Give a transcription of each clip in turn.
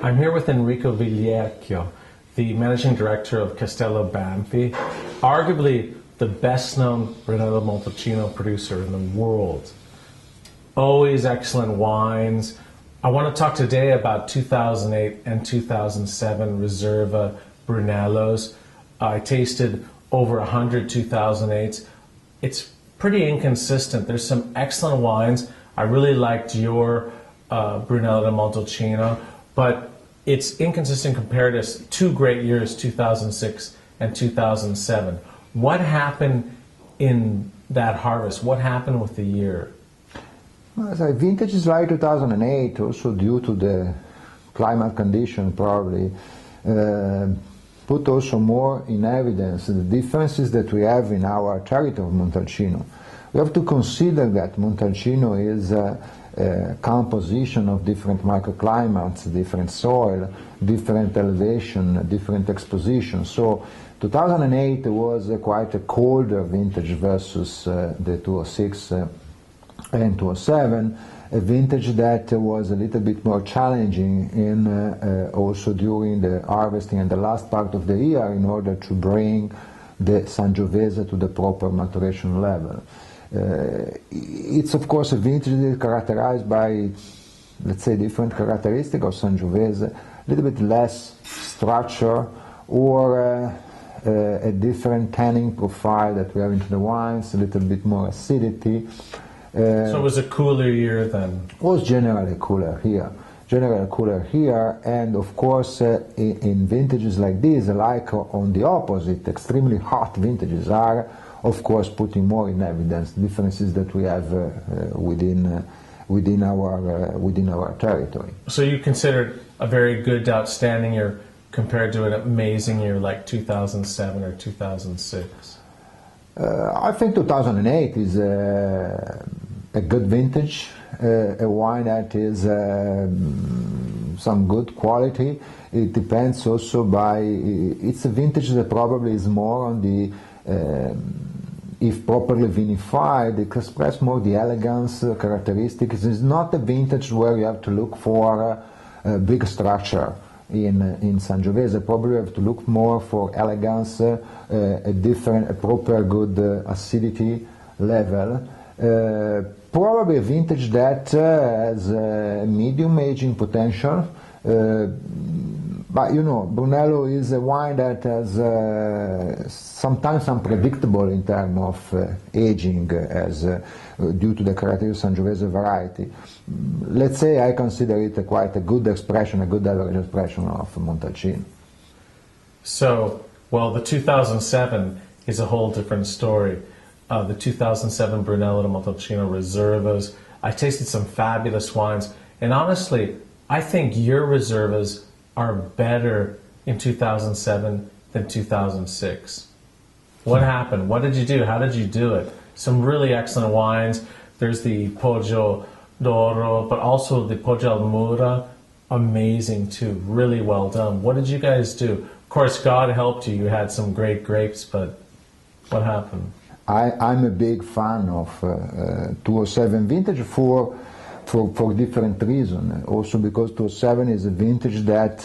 I'm here with Enrico Vigliecho, the managing director of Castello Banfi, arguably the best-known Brunello di Montalcino producer in the world. Always excellent wines. I want to talk today about 2008 and 2007 Riserva Brunellos. I tasted over 100 2008s. It's pretty inconsistent. There's some excellent wines. I really liked your Brunello di Montalcino, but it's inconsistent compared to two great years, 2006 and 2007. What happened in that harvest? What happened with the year? Well, the vintage is like 2008, also due to the climate condition probably, put also more in evidence the differences that we have in our territory of Montalcino. We have to consider that Montalcino is a composition of different microclimates, different soil, different elevation, different exposition. So 2008 was quite a colder vintage versus the 2006 and 2007, a vintage that was a little bit more challenging in also during the harvesting and the last part of the year in order to bring the Sangiovese to the proper maturation level. It's of course a vintage that is characterized by, let's say, different characteristics of Sangiovese, a little bit less structure or a different tanning profile that we have into the wines, a little bit more acidity. So it was a cooler year then? It was generally cooler here. And of course in vintages like this, like on the opposite, extremely hot vintages are of course putting more in evidence differences that we have within our territory. So you considered a very good, outstanding year compared to an amazing year like 2007 or 2006? I think 2008 is a good vintage, a wine that is some good quality. It depends also by, it's a vintage that probably is more on the, if properly vinified, it expresses more the elegance characteristics. It's not a vintage where you have to look for a big structure in Sangiovese. Probably you have to look more for elegance, a proper good acidity level. Probably a vintage that has a medium aging potential, but you know, Brunello is a wine that has sometimes unpredictable in terms of aging as due to the characteristics of Sangiovese variety. Let's say I consider it quite a good expression, a good average expression of Montalcino. So, well, the 2007 is a whole different story. The 2007 Brunello di Montalcino Riservas. I tasted some fabulous wines, and honestly, I think your Riservas are better in 2007 than 2006. What happened? What did you do? How did you do it? Some really excellent wines. There's the Poggio d'Oro, but also the Poggio al Mura. Amazing too. Really well done. What did you guys do? Of course, God helped you. You had some great grapes, but what happened? I'm a big fan of 2007 vintage for different reasons. Also because 2007 is a vintage that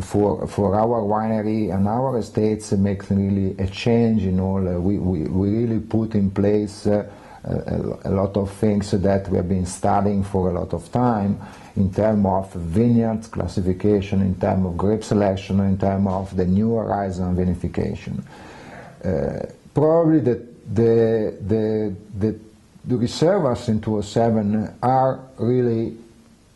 for our winery and our estates makes really a change in all. We really put in place a lot of things that we have been studying for a lot of time in terms of vineyards classification, in terms of grape selection, in terms of the new horizon vinification. Probably the Riservas in 2007 are really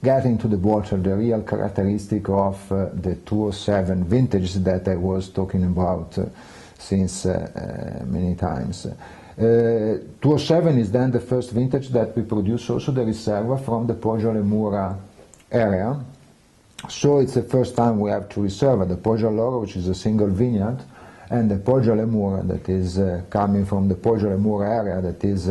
getting to the bottom the real characteristic of the 2007 vintage that I was talking about since many times. 2007 is then the first vintage that we produce also the Riserva from the Poggio al Mura area. So it's the first time we have two Riserva, the Poggio all'Oro, which is a single vineyard, and the Poggio al Mura that is coming from the Poggio al Mura area that is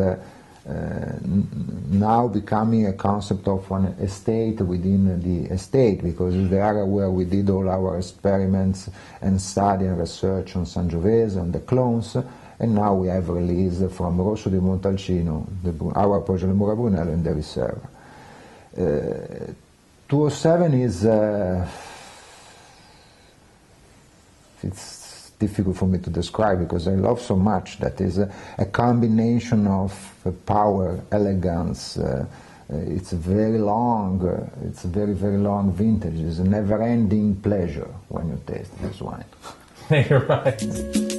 now becoming a concept of an estate within the estate, because it's the area where we did all our experiments and study and research on Sangiovese and the clones, and now we have released from Rosso di Montalcino our Poggio al Mura Brunello in the Riserva. 2007 is it's difficult for me to describe because I love so much. That is a combination of power, elegance. It's very long. It's a very, very long vintage. It's a never-ending pleasure when you taste this wine. You're right.